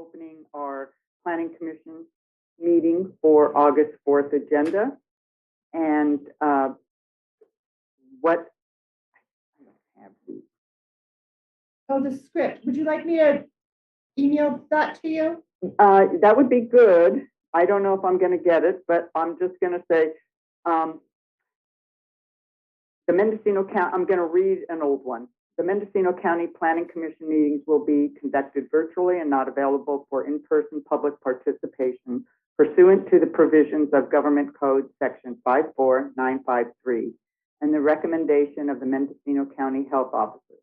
opening our Planning Commission meeting for August 4th agenda. And what I don't have the Oh, the script. Would you like me to email that to you? that would be good. I don't know if I'm going to get it, but I'm just going to say the Mendocino County, I'm going to read an old one. The Mendocino County Planning Commission meetings will be conducted virtually and not available for in-person public participation pursuant to the provisions of Government Code Section 54953 and the recommendation of the Mendocino County Health Officers.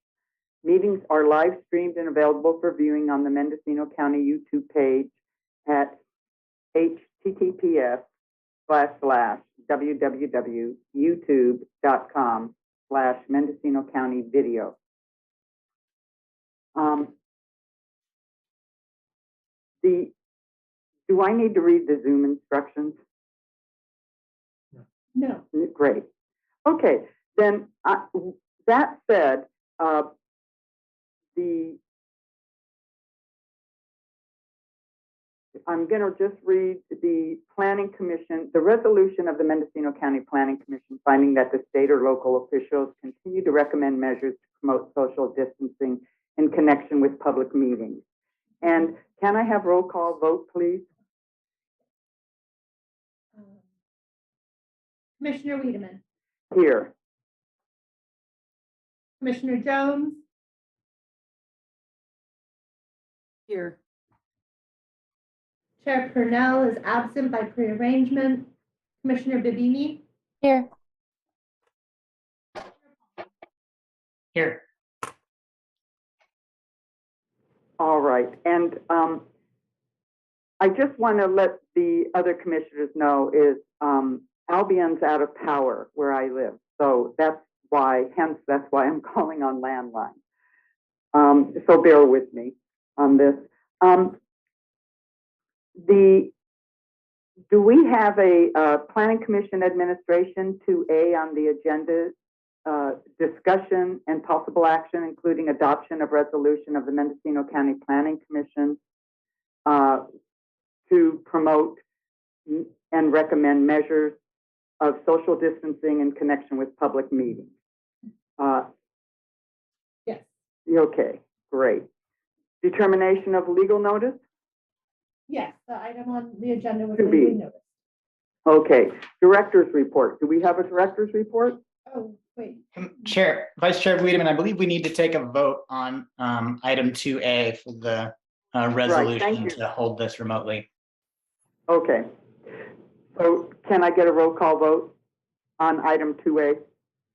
Meetings are live streamed and available for viewing on the Mendocino County YouTube page at https://www.youtube.com/Mendocino County Video. Do I need to read the Zoom instructions? No. Great. Okay, then that said, I'm going to just read the Planning Commission, the resolution of the Mendocino County Planning Commission finding that the state or local officials continue to recommend measures to promote social distancing in connection with public meetings. And can I have roll call vote, please? Commissioner Wiedemann. Here. Commissioner Jones. Here. Chair Purnell is absent by prearrangement. Commissioner Bibini. Here. Here. All right. And I just want to let the other commissioners know is Albion's out of power where I live. So that's why I'm calling on landline. So bear with me on this. Do we have a Planning Commission Administration 2A on the agenda? Discussion and possible action, including adoption of resolution of the Mendocino County Planning Commission to promote and recommend measures of social distancing in connection with public meetings. Yes. Okay, great. Determination of legal notice? Yes, the item on the agenda was To be. legally noticed. Okay, director's report. Do we have a director's report? Oh, wait. Vice Chair Wiedemann, I believe we need to take a vote on item 2A for the resolution to hold this remotely. Okay. So can I get a roll call vote on item 2A?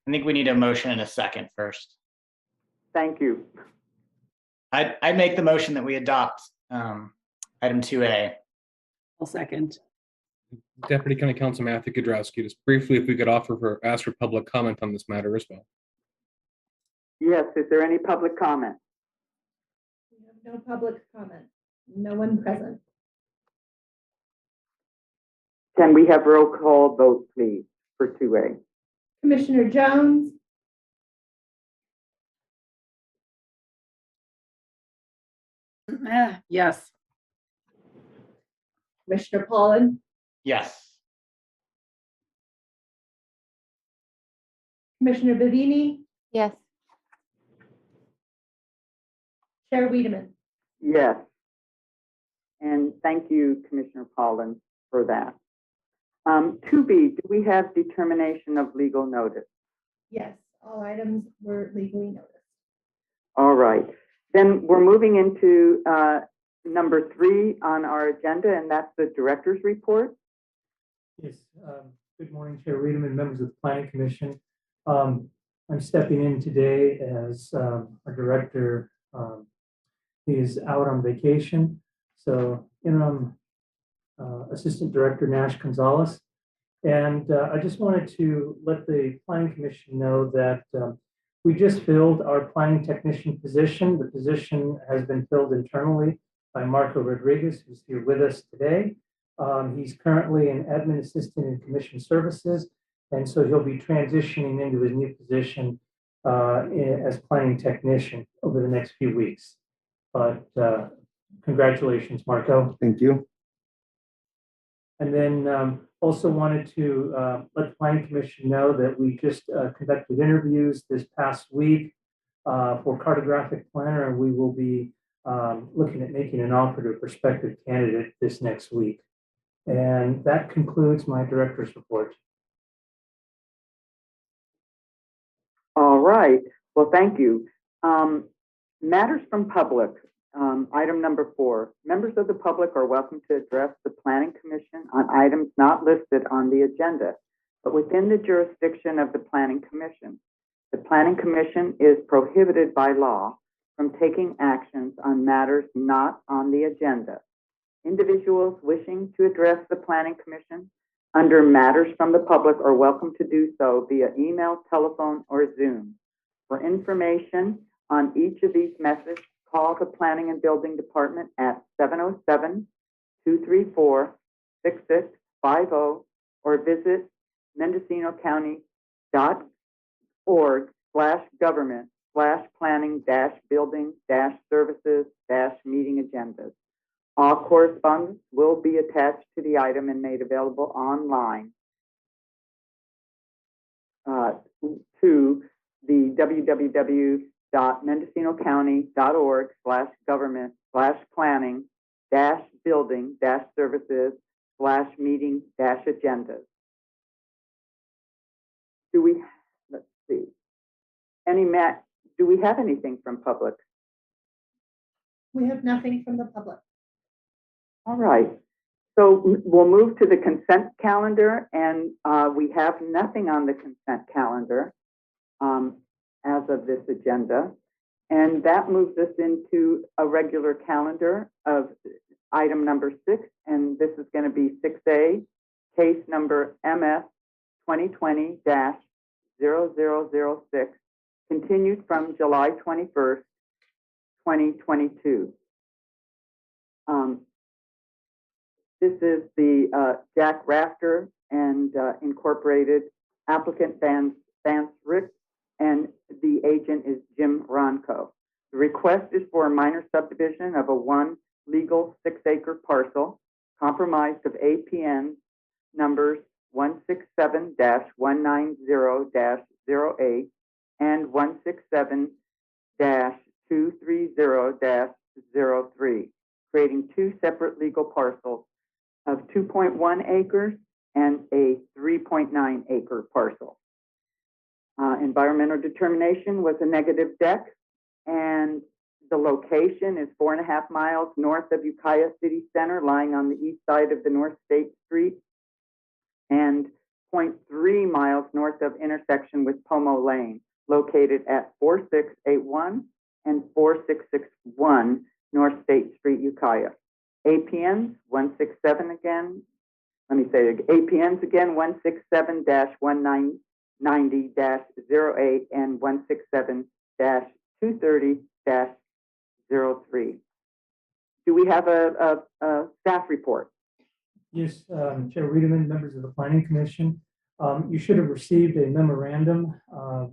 I think we need a motion and a second first. Thank you. I'd make the motion that we adopt item 2A. I'll second. Deputy County Counsel Matthew Kudrowski, just briefly, if we could ask for public comment on this matter as well. Yes, is there any public comment? We have no public comment. No one present. Can we have roll call vote, please, for 2A? Commissioner Jones. Yes. Commissioner Pollan. Yes. Commissioner Bibini. Yes. Chair Wiedemann. Yes. And thank you, Commissioner Pollan, for that. 2B, do we have determination of legal notice? Yes, all items were legally noticed. All right. Then we're moving into number 3 on our agenda, and that's the director's report. Yes. Good morning, Chair Wiedemann, members of the Planning Commission. I'm stepping in today as our director. He is out on vacation. So interim Assistant Director Nash Gonzalez. And I just wanted to let the Planning Commission know that we just filled our planning technician position. The position has been filled internally by Marco Rodriguez, who's here with us today. He's currently an admin assistant in commission services, and so he'll be transitioning into his new position as planning technician over the next few weeks. But Congratulations, Marco. Thank you. And then also wanted to let the planning commission know that we just conducted interviews this past week for cartographic planner, and we will be looking at making an offer to a prospective candidate this next week. And that concludes my director's report. All right. Well, thank you. Matters from public. Item number 4. Members of the public are welcome to address the Planning Commission on items not listed on the agenda, but within the jurisdiction of the Planning Commission. The Planning Commission is prohibited by law from taking actions on matters not on the agenda. Individuals wishing to address the Planning Commission under matters from the public are welcome to do so via email, telephone, or Zoom. For information on each of these methods, call the Planning and Building Department at 707-234-6650 or visit mendocinocounty.org/government/planning-building-services-meeting agendas. All correspondence will be attached to the item and made available online to the www.mendocinocounty.org/government/planning-building-services/meeting-agendas. Let's see, do we have anything from public? We have nothing from the public. All right. So we'll move to the consent calendar, and we have nothing on the consent calendar as of this agenda. And that moves us into a regular calendar of item number 6, and this is going to be 6A, case number MS 2020-0006, continued from July 21st, 2022. This is the Jack Rafter and Incorporated, applicant Vance Rick, and the agent is Jim Ronco. The request is for a minor subdivision of a 1 legal 6-acre parcel comprised of APN numbers 167-190-08 and 167-230-03, creating 2 separate legal parcels of 2.1 acres and a 3.9 acre parcel. Environmental determination was a negative deck, and the location is 4.5 miles north of Ukiah City Center, lying on the east side of the North State Street, and 0.3 miles north of intersection with Pomo Lane, located at 4681 and 4661 North State Street, Ukiah. APNs 167 again. Let me say it. APNs again 167-1990-08 and 167-230-03. Do we have a staff report? Yes, Chair Wiedemann, members of the Planning Commission. You should have received a memorandum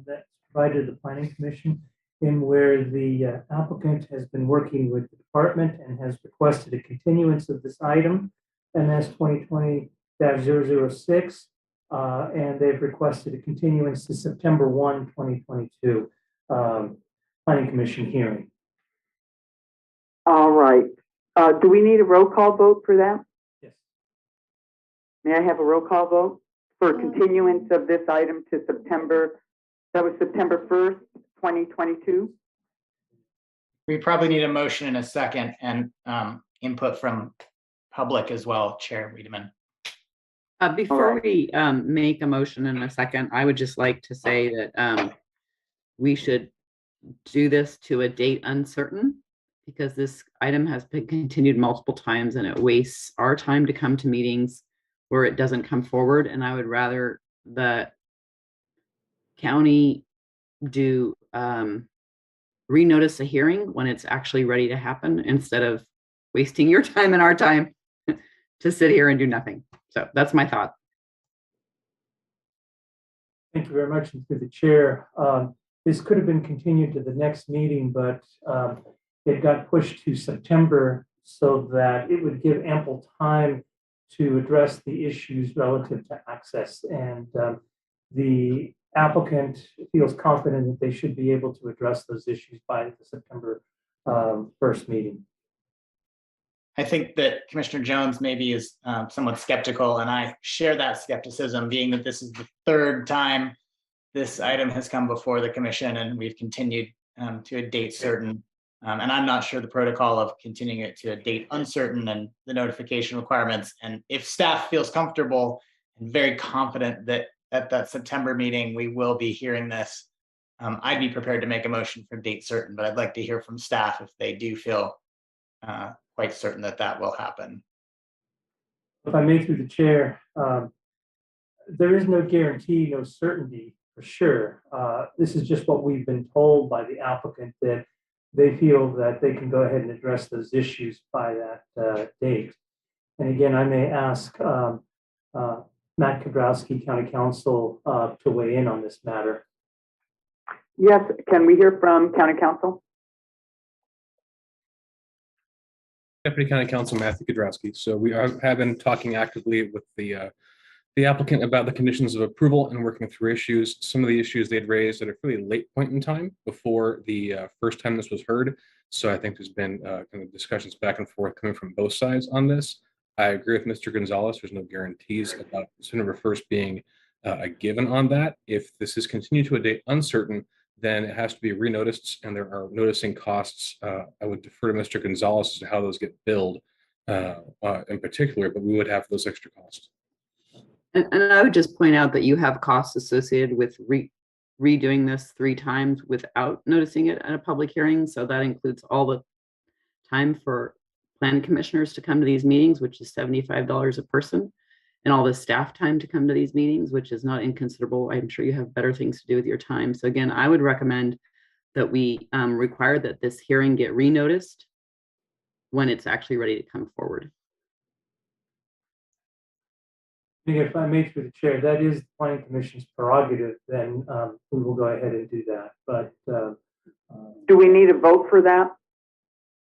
that's provided to the Planning Commission, in where the applicant has been working with the department and has requested a continuance of this item, MS 2020-006, and they've requested a continuance to September 1, 2022 Planning Commission hearing. All right. Do we need a roll call vote for that? Yes. May I have a roll call vote for continuance of this item to September? That was September 1st, 2022. We probably need a motion in a second and input from public as well, Chair Wiedemann. Before we make a motion in a second, I would just like to say that we should do this to a date uncertain, because this item has been continued multiple times and it wastes our time to come to meetings where it doesn't come forward. And I would rather the county do renotice a hearing when it's actually ready to happen, instead of wasting your time and our time to sit here and do nothing. So that's my thought. Thank you very much. And through the chair, this could have been continued to the next meeting, but it got pushed to September so that it would give ample time to address the issues relative to access. And the applicant feels confident that they should be able to address those issues by the September 1st meeting. I think that Commissioner Jones maybe is somewhat skeptical, and I share that skepticism, being that this is the third time this item has come before the commission, and we've continued to a date certain. And I'm not sure the protocol of continuing it to a date uncertain and the notification requirements. And if staff feels comfortable and very confident that at that September meeting, we will be hearing this, I'd be prepared to make a motion for date certain, but I'd like to hear from staff if they do feel quite certain that that will happen. If I may, through the chair, there is no guarantee, no certainty for sure. This is just what we've been told by the applicant, that they feel that they can go ahead and address those issues by that date. And again, I may ask Matt Kudrowski, County Counsel, to weigh in on this matter. Yes, can we hear from County Counsel? Deputy County Counsel Matthew Kudrowski. So we have been talking actively with the applicant about the conditions of approval and working through issues. Some of the issues they'd raised at a fairly late point in time before the first time this was heard. So I think there's been kind of discussions back and forth coming from both sides on this. I agree with Mr. Gonzalez. There's no guarantees about September 1st being a given on that. If this is continued to a date uncertain, then it has to be renoticed, and there are noticing costs. I would defer to Mr. Gonzalez as to how those get billed in particular, but we would have those extra costs. And I would just point out that you have costs associated with redoing this 3 times without noticing it at a public hearing. So that includes all the time for planning commissioners to come to these meetings, which is $75 a person, and all the staff time to come to these meetings, which is not inconsiderable. I'm sure you have better things to do with your time. So again, I would recommend that we require that this hearing get renoticed when it's actually ready to come forward. If I may, through the chair, that is the Planning Commission's prerogative, then we will go ahead and do that. But do we need a vote for that?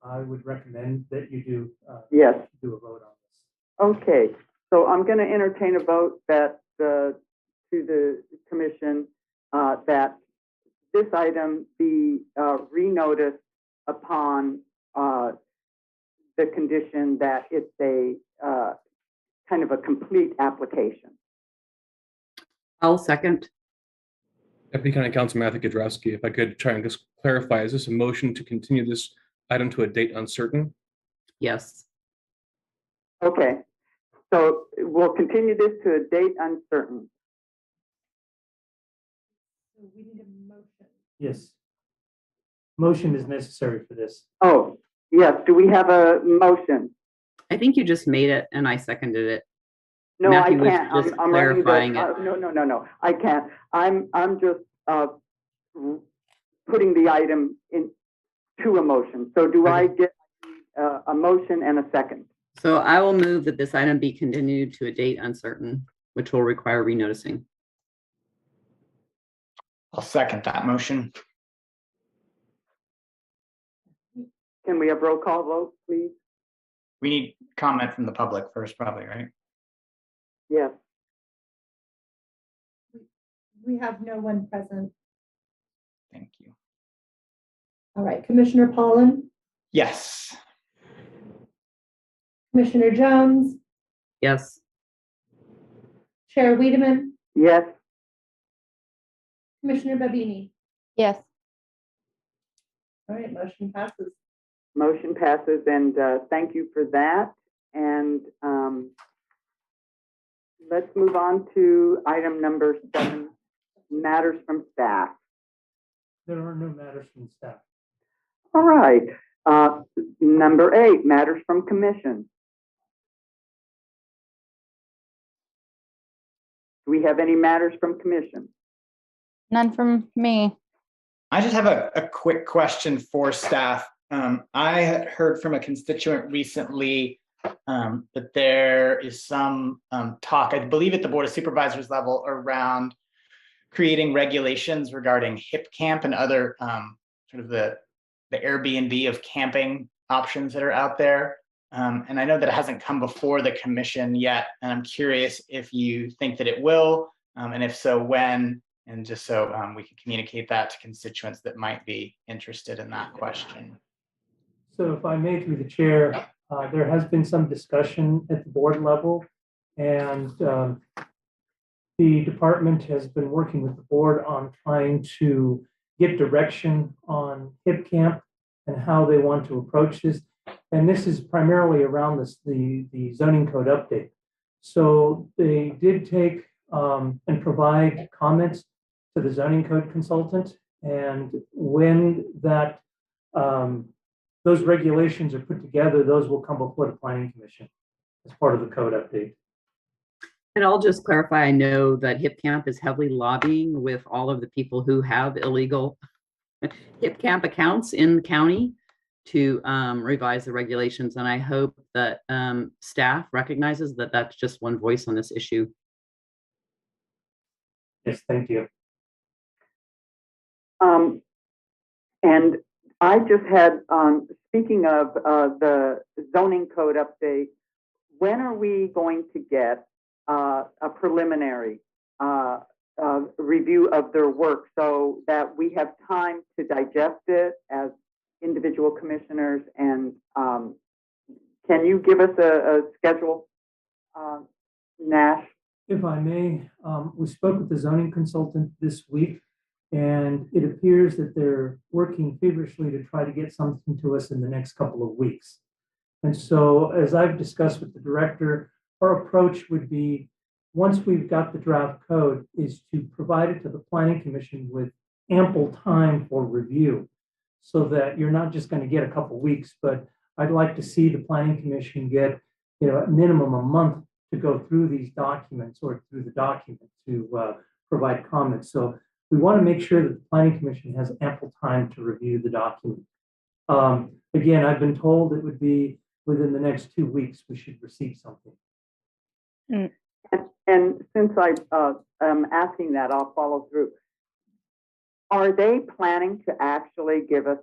I would recommend that you do yes. Do a vote on this. Okay, so I'm going to entertain a vote that to the commission that this item be renoticed upon the condition that it's a kind of a complete application. I'll second. Deputy County Counsel Matthew Kudrowski, if I could try and just clarify, is this a motion to continue this item to a date uncertain? Yes. Okay, so we'll continue this to a date uncertain. So we need a motion. Yes. Motion is necessary for this. Oh, yes. Do we have a motion? I think you just made it and I seconded it. No, Matthew was I can't. just I'm clarifying it. No. I can't. I'm just putting the item into a motion. So do I get a motion and a second? So I will move that this item be continued to a date uncertain, which will require renoticing. I'll second that motion. Can we have roll call vote, please? We need comment from the public first, probably, right? Yes. We have no one present. Thank you. All right, Commissioner Pollan, Yes. Commissioner Jones, Yes. Chair Wiedemann, Yes. Commissioner Babini. Yes. All right, motion passes. Motion passes, and thank you for that. And let's move on to item number 7, matters from staff. There are no matters from staff. All right. Number 8, matters from commission. Do we have any matters from commission? None from me. I just have a quick question for staff. I had heard from a constituent recently that there is some talk, I believe at the Board of Supervisors level, around creating regulations regarding hip camp and other sort of the Airbnb of camping options that are out there. And I know that it hasn't come before the commission yet, and I'm curious if you think that it will, and if so, when, and just so we can communicate that to constituents that might be interested in that question. So if I may, through the chair, there has been some discussion at the board level, and the department has been working with the board on trying to get direction on HIP camp and how they want to approach this. And this is primarily around the zoning code update. So they did take and provide comments to the zoning code consultant. And when that those regulations are put together, those will come before the planning commission as part of the code update. And I'll just clarify, I know that HIP Camp is heavily lobbying with all of the people who have illegal HIP Camp accounts in the county to revise the regulations. And I hope that staff recognizes that that's just one voice on this issue. Yes, thank you. And I just had, speaking of the zoning code update, when are we going to get a preliminary review of their work so that we have time to digest it as individual commissioners? And can you give us a schedule, Nash? If I may, we spoke with the zoning consultant this week, and it appears that they're working feverishly to try to get something to us in the next couple of weeks. And so, as I've discussed with the director, our approach would be, once we've got the draft code, is to provide it to the planning commission with ample time for review, so that you're not just going to get a couple of weeks, but I'd like to see the planning commission get, at minimum a month to go through these documents or through the document to provide comments. So we want to make sure that the planning commission has ample time to review the document. Again, I've been told it would be within the next 2 weeks we should receive something. And since I am asking that, I'll follow through. Are they planning to actually give us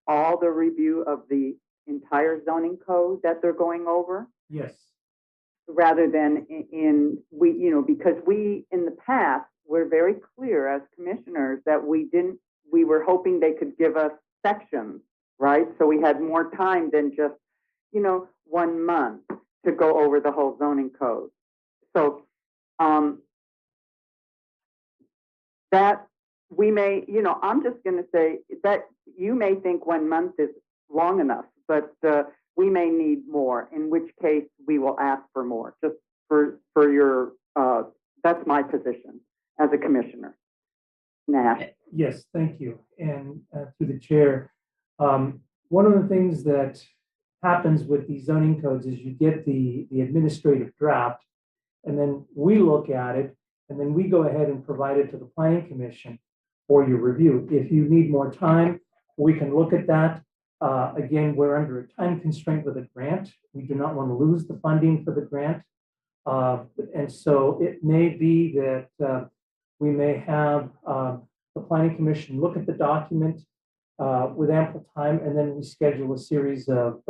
all the review of the entire zoning code that they're going over? Yes. Rather than because we in the past were very clear as commissioners that we were hoping they could give us sections, right? So we had more time than just 1 month to go over the whole zoning code. So that we may, I'm just going to say that you may think 1 month is long enough, but we may need more, in which case we will ask for more, just for your, that's my position as a commissioner. Nash. Yes, thank you. And to the chair, one of the things that happens with these zoning codes is you get the administrative draft, and then we look at it, and then we go ahead and provide it to the planning commission for your review. If you need more time, we can look at that. Again, we're under a time constraint with a grant. We do not want to lose the funding for the grant. And so it may be that we may have the planning commission look at the document with ample time, and then we schedule a series of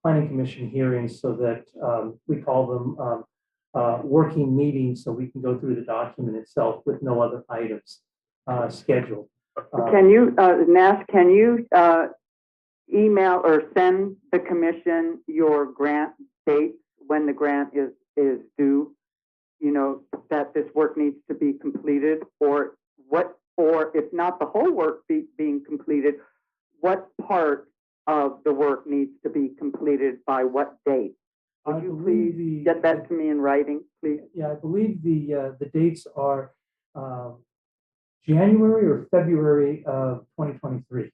planning commission hearings so that we call them working meetings, so we can go through the document itself with no other items scheduled. Can you, Nash, can you email or send the commission your grant dates when the grant is due, that this work needs to be completed, or if not the whole work being completed, what part of the work needs to be completed by what date? Would you please get that to me in writing, please? Yeah, I believe the dates are January or February of 2023.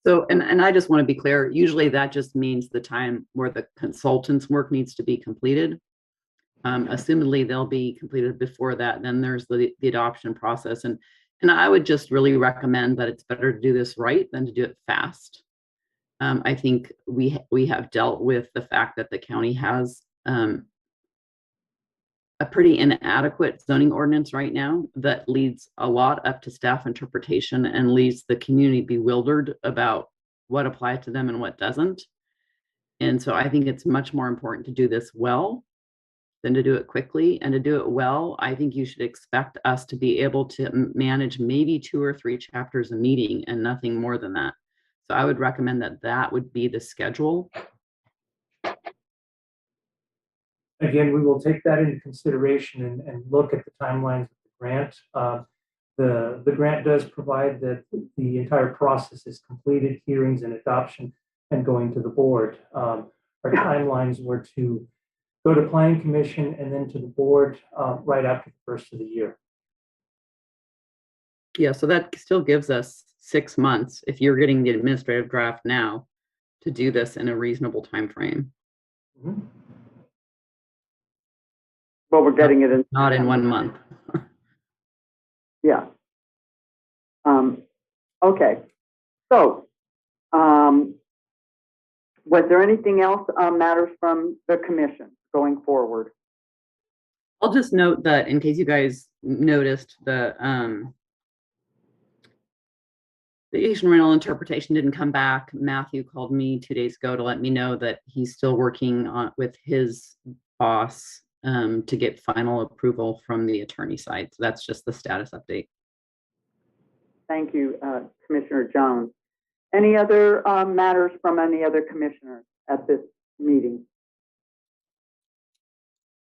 So, and I just want to be clear, usually that just means the time where the consultant's work needs to be completed. Assumedly they'll be completed before that. Then there's the adoption process. And I would just really recommend that it's better to do this right than to do it fast. I think we have dealt with the fact that the county has a pretty inadequate zoning ordinance right now that leads a lot up to staff interpretation and leaves the community bewildered about what applies to them and what doesn't. And so I think it's much more important to do this well than to do it quickly. And to do it well, I think you should expect us to be able to manage maybe 2 or 3 chapters a meeting and nothing more than that. So I would recommend that that would be the schedule. Again, we will take that into consideration and look at the timelines of the grant. The grant does provide that the entire process is completed, hearings and adoption, and going to the board. Our timelines were to go to planning commission and then to the board right after the first of the year. Yeah, so that still gives us 6 months if you're getting the administrative draft now to do this in a reasonable time frame. Mhm. Well, we're getting it in. Not in 1 month. Yeah. Okay. So, was there anything else matters from the commission going forward? I'll just note that in case you guys noticed the Asian rental interpretation didn't come back. Matthew called me 2 days ago to let me know that he's still working on with his boss to get final approval from the attorney side. So that's just the status update. Thank you, Commissioner Jones. Any other matters from any other commissioners at this meeting?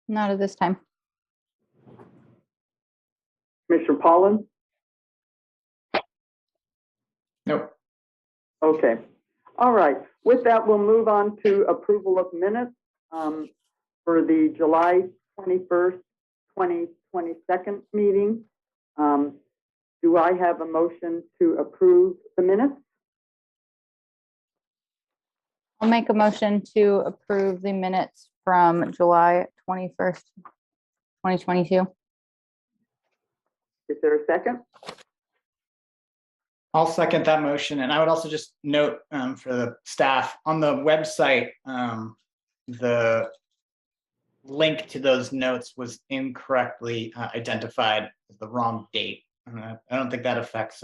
Not at this time. Commissioner Pollan? Nope. Okay. All right. With that, we'll move on to approval of minutes for the July 21st, 2022 meeting. Do I have a motion to approve the minutes? I'll make a motion to approve the minutes from July 21st, 2022. Is there a second? I'll second that motion. And I would also just note for the staff on the website, the link to those notes was incorrectly identified as the wrong date. I don't think that affects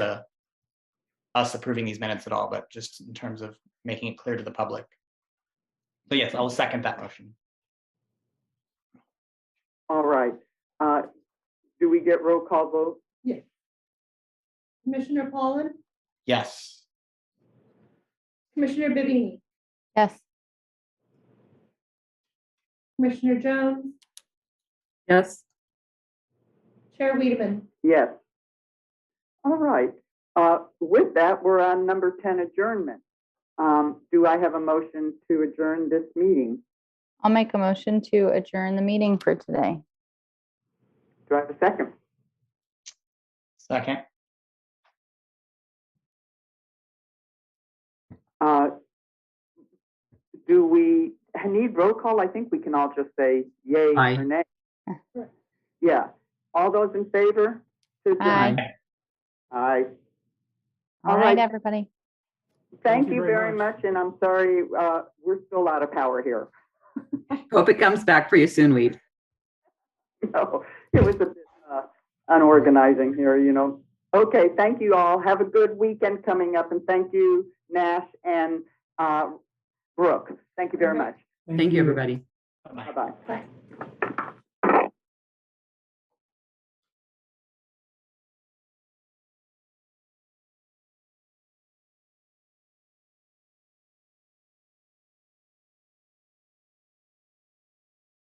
us approving these minutes at all, but just in terms of making it clear to the public. So yes, I'll second that motion. All right. Do we get roll call vote? Yes. Commissioner Pollan, Yes. Commissioner Bibini, Yes. Commissioner Jones, Yes. Chair Wiedemann. Yes. All right. With that, we're on number 10, adjournment. Do I have a motion to adjourn this meeting? I'll make a motion to adjourn the meeting for today. Do I have a second? Second. Do we need roll call? I think we can all just say yay Aye. or nay. Yeah. All those in favor? To adjourn? Aye. Aye. All All right, right. everybody. Thank you very much. And I'm sorry, we're still out of power here. Hope it comes back for you soon, Weed. No, it was a bit unorganizing here, you know. Okay, thank you all. Have a good weekend coming up, and thank you, Nash and Brooke. Thank you very much. Thank you, everybody. Bye-bye. Bye-bye. Bye.